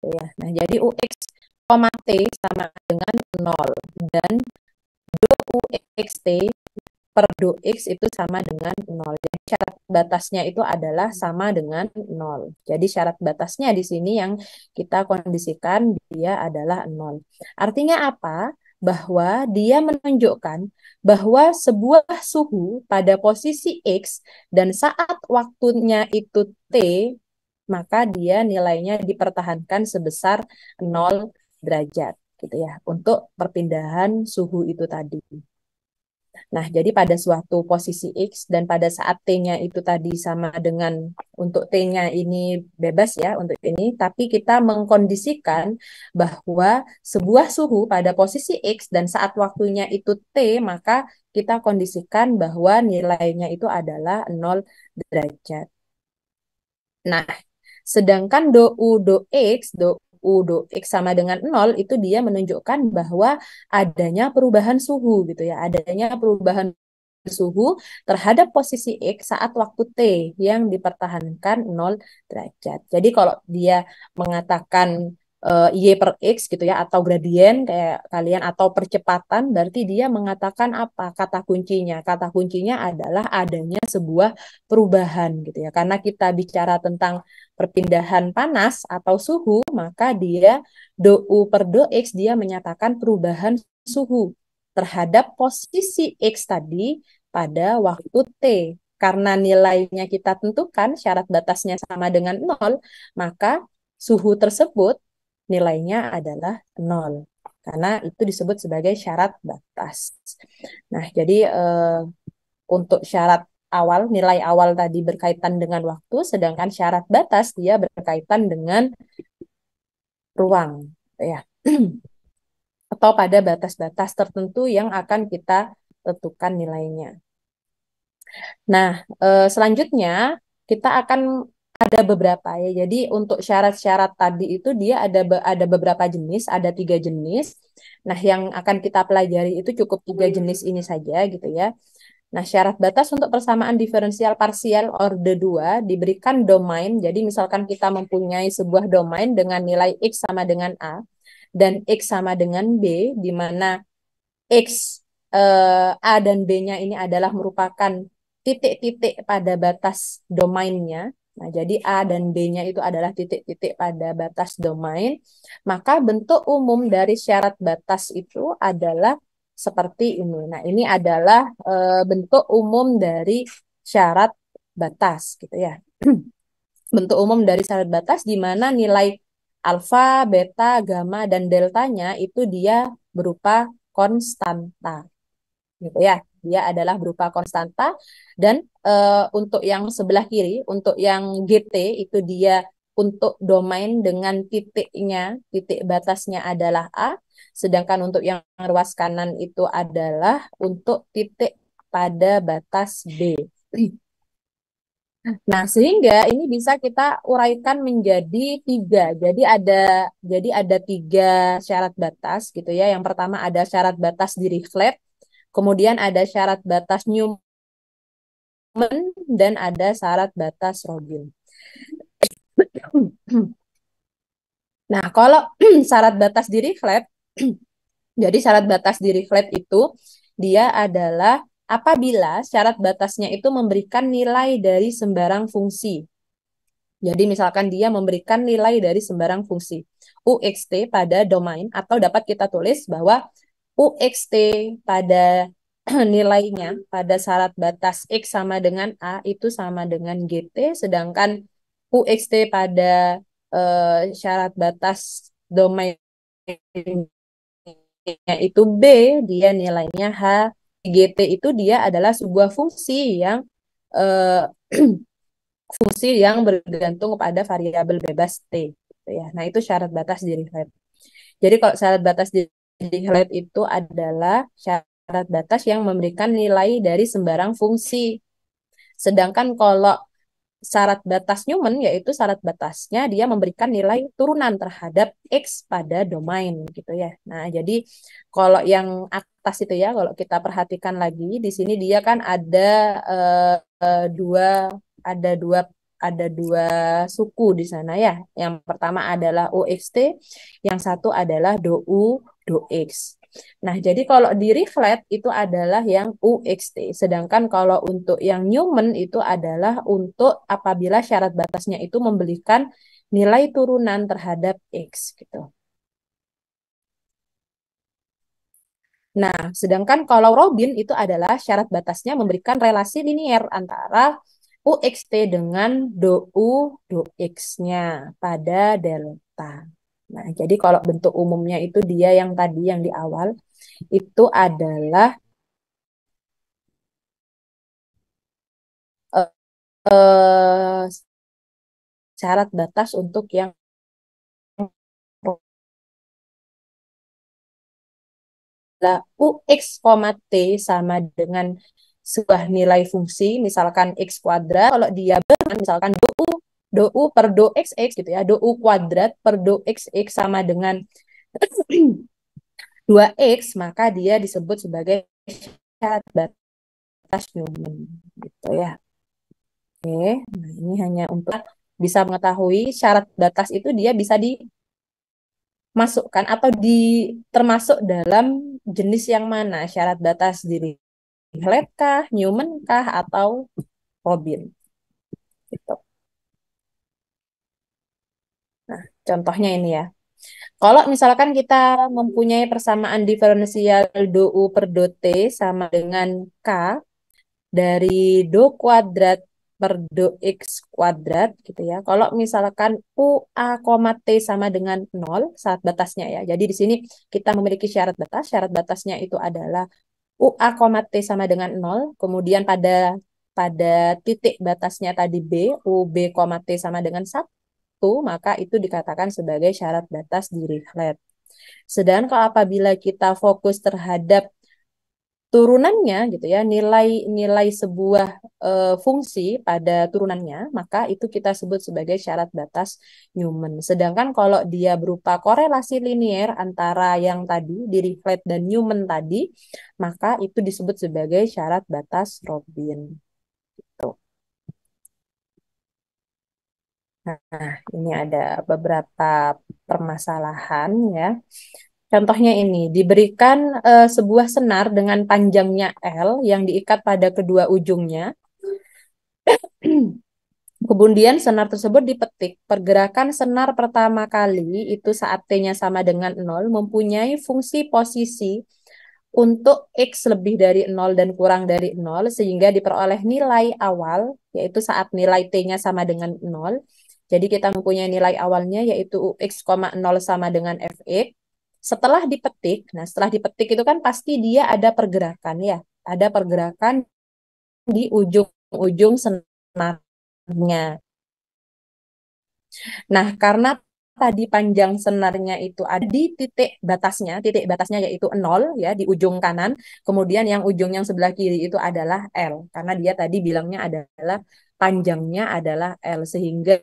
gitu ya. Nah, jadi UX, koma T sama dengan 0 dan do UXT per do X itu sama dengan 0. Jadi syarat batasnya itu adalah sama dengan 0. Jadi syarat batasnya di sini yang kita kondisikan dia adalah 0. Artinya apa? Bahwa dia menunjukkan bahwa sebuah suhu pada posisi X dan saat waktunya itu T, maka dia nilainya dipertahankan sebesar 0 derajat gitu ya untuk perpindahan suhu itu tadi. Nah, jadi pada suatu posisi X dan pada saat T-nya itu tadi sama dengan untuk T-nya ini bebas ya untuk ini, tapi kita mengkondisikan bahwa sebuah suhu pada posisi X dan saat waktunya itu T, maka kita kondisikan bahwa nilainya itu adalah 0 derajat. Nah, sedangkan do X sama dengan 0 itu dia menunjukkan bahwa adanya perubahan suhu gitu ya, adanya perubahan suhu terhadap posisi X saat waktu T yang dipertahankan 0 derajat. Jadi kalau dia mengatakan Y per X gitu ya atau gradien kayak kalian atau percepatan berarti dia mengatakan apa kata kuncinya? Kata kuncinya adalah adanya sebuah perubahan gitu ya. Karena kita bicara tentang perpindahan panas atau suhu, maka dia do U per do X dia menyatakan perubahan suhu terhadap posisi X tadi pada waktu T. Karena nilainya kita tentukan, syarat batasnya sama dengan 0, maka suhu tersebut nilainya adalah 0. Karena itu disebut sebagai syarat batas. Nah, jadi untuk syarat awal, nilai awal tadi berkaitan dengan waktu, sedangkan syarat batas dia berkaitan dengan ruang. Ya. Atau pada batas-batas tertentu yang akan kita tentukan nilainya. Nah, selanjutnya kita akan ada beberapa ya. Jadi untuk syarat-syarat tadi itu dia ada beberapa jenis, ada 3 jenis. Nah, yang akan kita pelajari itu cukup 3 jenis ini saja gitu ya. Nah, syarat batas untuk persamaan diferensial parsial orde 2 diberikan domain. Jadi misalkan kita mempunyai sebuah domain dengan nilai X sama dengan A dan X sama dengan B, di mana X, A dan B-nya ini adalah merupakan titik-titik pada batas domainnya. Nah, jadi A dan B-nya itu adalah titik-titik pada batas domain. Maka bentuk umum dari syarat batas itu adalah seperti ini. Nah, ini adalah bentuk umum dari syarat batas gitu ya. Bentuk umum dari syarat batas di mana nilai alfa, beta, gamma, dan deltanya itu dia berupa konstanta gitu ya. Dia adalah berupa konstanta dan untuk yang sebelah kiri, untuk yang GT itu dia untuk domain dengan titiknya, titik batasnya adalah A, sedangkan untuk yang ruas kanan itu adalah untuk titik pada batas B. Nah, sehingga ini bisa kita uraikan menjadi 3. Jadi ada 3 syarat batas gitu ya. Yang pertama ada syarat batas Dirichlet, kemudian ada syarat batas Newman dan ada syarat batas Robin. Nah, kalau syarat batas Dirichlet, jadi syarat batas Dirichlet itu dia adalah apabila syarat batasnya itu memberikan nilai dari sembarang fungsi. Jadi misalkan dia memberikan nilai dari sembarang fungsi UXT pada domain atau dapat kita tulis bahwa UXT pada nilainya pada syarat batas X sama dengan A itu sama dengan GT, sedangkan UXT pada syarat batas domainnya itu B, dia nilainya H. GT itu dia adalah sebuah fungsi yang bergantung pada variabel bebas T. Gitu ya. Nah, itu syarat batas Dirichlet. Jadi kalau syarat batas Dirichlet itu adalah syarat batas yang memberikan nilai dari sembarang fungsi. Sedangkan kalau syarat batas Newman, yaitu syarat batasnya dia memberikan nilai turunan terhadap X pada domain gitu ya. Nah, jadi kalau yang atas itu ya, kalau kita perhatikan lagi, di sini dia kan ada dua ada dua suku di sana ya. Yang pertama adalah OXT, yang satu adalah DOU, DOX. Nah, jadi kalau di reflect itu adalah yang UXT. Sedangkan kalau untuk yang Newman itu adalah untuk apabila syarat batasnya itu memberikan nilai turunan terhadap X gitu. Nah, sedangkan kalau Robin itu adalah syarat batasnya memberikan relasi linier antara UXT dengan DOU DOX-nya pada delta. Nah, jadi kalau bentuk umumnya itu dia yang tadi yang di awal itu adalah eh, eh, syarat batas untuk yang UX, T sama dengan sebuah nilai fungsi, misalkan X kuadrat, kalau dia berman, misalkan DOU per DO XX gitu ya, DOU kuadrat per DO XX sama dengan 2X, maka dia disebut sebagai syarat batas Newman gitu ya. Oke, nah ini hanya untuk bisa mengetahui syarat batas itu dia bisa dimasukkan atau termasuk dalam jenis yang mana syarat batas diri Dirichlet kah, Newman kah, atau Robin gitu. Nah, contohnya ini ya. Kalau misalkan kita mempunyai persamaan diferensial do U per do T sama dengan K dari do kuadrat per do X kuadrat gitu ya. Kalau misalkan U A, T sama dengan 0 saat batasnya ya. Jadi di sini kita memiliki syarat batas. Syarat batasnya itu adalah U A, T sama dengan 0. Kemudian pada titik batasnya tadi B, U B, T sama dengan 1, maka itu dikatakan sebagai syarat batas Dirichlet. Sedangkan kalau apabila kita fokus terhadap turunannya gitu ya, nilai-nilai sebuah fungsi pada turunannya, maka itu kita sebut sebagai syarat batas Newman. Sedangkan kalau dia berupa korelasi linier antara yang tadi, Dirichlet dan Newman tadi, maka itu disebut sebagai syarat batas Robin. Tuh. Nah, ini ada beberapa permasalahan ya. Contohnya ini, diberikan sebuah senar dengan panjangnya L yang diikat pada kedua ujungnya. Kemudian senar tersebut dipetik. Pergerakan senar pertama kali itu saat T-nya sama dengan 0 mempunyai fungsi posisi untuk X lebih dari 0 dan kurang dari 0 sehingga diperoleh nilai awal yaitu saat nilai T-nya sama dengan 0. Jadi kita mempunyai nilai awalnya yaitu UX, 0 sama dengan Fx. Setelah dipetik itu kan pasti dia ada pergerakan ya. Ada pergerakan di ujung-ujung senarnya. Nah, karena tadi panjang senarnya itu ada di titik batasnya yaitu 0 ya di ujung kanan, kemudian yang ujung yang sebelah kiri itu adalah L, karena dia tadi bilangnya adalah panjangnya adalah L, sehingga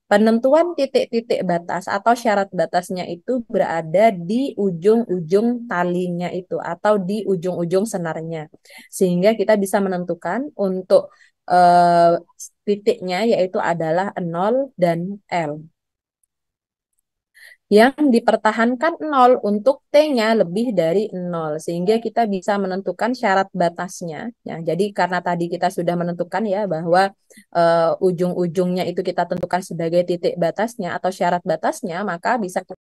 penentuan titik-titik batas atau syarat batasnya itu berada di ujung-ujung talinya itu atau di ujung-ujung senarnya, sehingga kita bisa menentukan untuk eh, titiknya yaitu adalah 0 dan L. Yang dipertahankan 0 untuk T-nya lebih dari 0, sehingga kita bisa menentukan syarat batasnya. Ya, jadi karena tadi kita sudah menentukan ya bahwa ujung-ujungnya itu kita tentukan sebagai titik batasnya atau syarat batasnya, maka bisa